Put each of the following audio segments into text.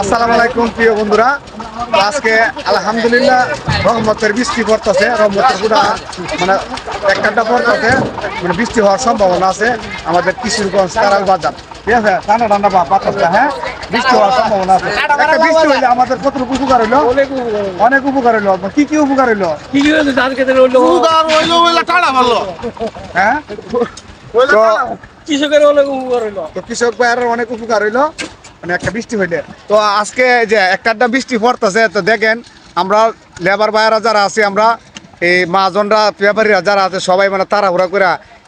আসসালামু আলাইকুম প্রিয় বন্ধুরা। আজকে আলহামদুলিল্লাহ রহমতের বৃষ্টি পড়তেছে, রহমতের পুরা মানে একটা পড়তেছে, মানে বৃষ্টি হওয়ার সম্ভাবনা আছে আমাদের কিশোরগঞ্জ তারাল বাজার। ঠিক আছে, ঠান্ডা ঠান্ডা বাতাসটা, হ্যাঁ বৃষ্টি হওয়ার সম্ভাবনা আছে। একটা বৃষ্টি হইলে আমাদের কতটুকু উপকার হইলো? অনেক উপকার হইলো। কি কি উপকার হইলো? হ্যাঁ, কৃষক ভাইয়ের অনেক উপকার হইলো মানে একটা বৃষ্টি হইলে। তো আজকে যে একটা বৃষ্টি পড়তেছে, তো দেখেন আমরা লেবার ভাইয়েরা যারা আছে, আমরা এই মহাজনরা ব্যাপারীরা যারা আছে, সবাই মানে তাড়াহুড়া করে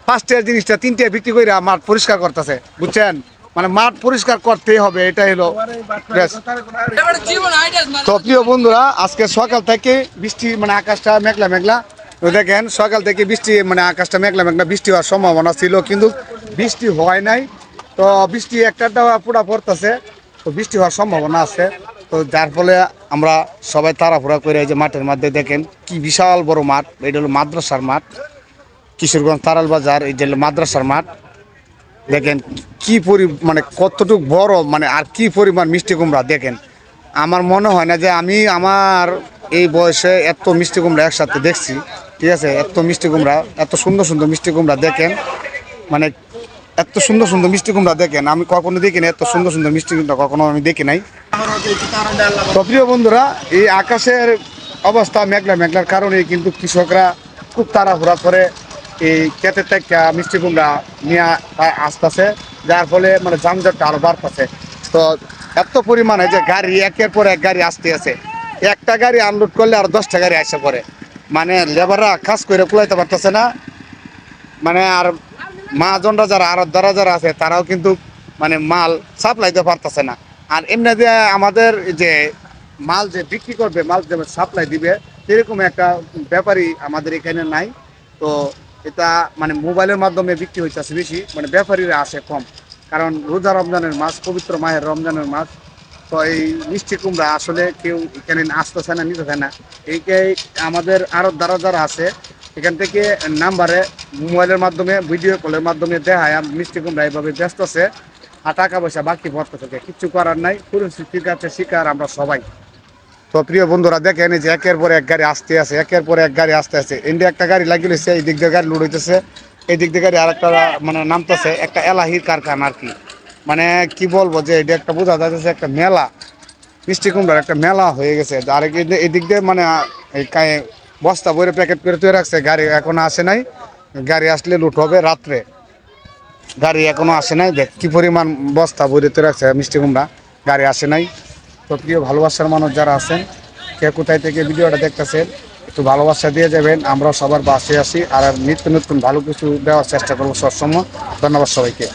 ফার্স্টের জিনিসটা তিনটে বিক্রি করে মাঠ পরিষ্কার করতেছে, বুঝছেন? মানে মাঠ পরিষ্কার করতেই হবে, এটাই হলো। তো প্রিয় বন্ধুরা, আজকে সকাল থেকে বৃষ্টি মানে আকাশটা মেঘলা মেঘলা। তো দেখেন সকাল থেকে বৃষ্টি মানে আকাশটা মেঘলা মেঘলা, বৃষ্টি হওয়ার সম্ভাবনা ছিল কিন্তু বৃষ্টি হয় নাই। তো বৃষ্টি একটা পুরা পড়তেছে, তো বৃষ্টি হওয়ার সম্ভাবনা আছে। তো যার ফলে আমরা সবাই তাড়াহুড়া করে এই যে মাঠের মধ্যে দেখেন কি বিশাল বড় মাঠ, এটা হলো মাদ্রাসার মাঠ, কিশোরগঞ্জ তারাল বাজার, এই যে মাদ্রাসার মাঠ। দেখেন কি মানে কতটুকু বড়, মানে আর কি পরিমাণ মিষ্টি কুমড়া দেখেন। আমার মনে হয় না যে আমি আমার এই বয়সে এত মিষ্টি কুমড়া একসাথে দেখছি। ঠিক আছে, এত মিষ্টি কুমড়া, এত সুন্দর সুন্দর মিষ্টি কুমড়া দেখেন, মানে এত সুন্দর সুন্দর মিষ্টি কুমড়া দেখেন আমি কখনো দেখিনি, এত সুন্দর সুন্দর মিষ্টি কুমড়া কখনো আমি দেখি নাই। তো প্রিয় বন্ধুরা, এই আকাশের অবস্থা মেঘলা মেঘলার কারণে কিন্তু কৃষকরা খুব তাড়াহুড়া করে এই ক্ষেতের থেকে মিষ্টি কুমড়া নিয়ে আসতেছে, যার ফলে মানে যানজটটা আরো বাড়তেছে। তো এত পরিমাণে যে গাড়ি একের পর এক গাড়ি আসতে আছে, একটা গাড়ি আনলোড করলে আর 10টা গাড়ি আসে পড়ে, মানে লেবাররা কাজ করে কুলাইতে পারতেছে না। মানে আর মহাজনরা যারা আড়তদাররা যারা আছে, তারাও কিন্তু মানে মাল সাপ্লাইতে পারতেছে না। আর এমনি যে আমাদের যে মাল যে বিক্রি করবে, মাল যে সাপ্লাই দিবে, সেরকম একটা ব্যাপারই আমাদের এখানে নাই। তো এটা মানে মোবাইলের মাধ্যমে বিক্রি হইতেছে বেশি, মানে ব্যাপারীরা আসে কম, কারণ রোজা রমজানের মাস, পবিত্র মাহের রমজানের মাস। তো এই মিষ্টি কুমড়া আসলে কেউ এখানে আসতেছে না, নিতেছে না। এইকে আমাদের আড়তদাররা যারা আছে, এখান থেকে নাম্বারে মোবাইলের মাধ্যমে ভিডিও কলের মাধ্যমে দেখায় মিষ্টি কুমড়া এইভাবে ব্যস্ত আছে, আর টাকা পয়সা বাকি পড়তেছে, কিচ্ছু করার নাই। পরিস্থিতির কাছে শিকার আমরা সবাই। তো প্রিয় বন্ধুরা দেখেন, এই যে একের পর এক গাড়ি আসতে আছে, একের পর এক গাড়ি আসতে আছে। ইন্ডিয়া একটা গাড়ি লাগিয়েছে, এই দিক দিয়ে গাড়ি লোড হইতেছে, এই দিক দিয়ে গাড়ি আর একটা মানে নামতেছে, একটা এলাহির কারখানা আর কি। মানে কি বলবো, যে এটা একটা বোঝা যাচ্ছে একটা মেলা, মিষ্টি কুমড়ার একটা মেলা হয়ে গেছে। আর এই দিক দিয়ে মানে এই বস্তা বইরে প্যাকেট করে তৈরি রাখছে, গাড়ি এখনো আসে নাই। গাড়ি আসলে লুট হবে রাত্রে, গাড়ি এখনো আসে নাই। দেখ কি পরিমাণ বস্তা বইরে তৈরি রাখছে মিষ্টি কুমড়া, গাড়ি আসে নাই। তো প্রিয় ভালোবাসার মানুষ যারা আছেন, কে কোথায় থেকে ভিডিওটা দেখতেছেন, একটু ভালোবাসা দিয়ে যাবেন। আমরা সবার বাসে আসি আর নিত্য নতুন ভালো কিছু দেওয়ার চেষ্টা করবো সবসময়। ধন্যবাদ সবাইকে।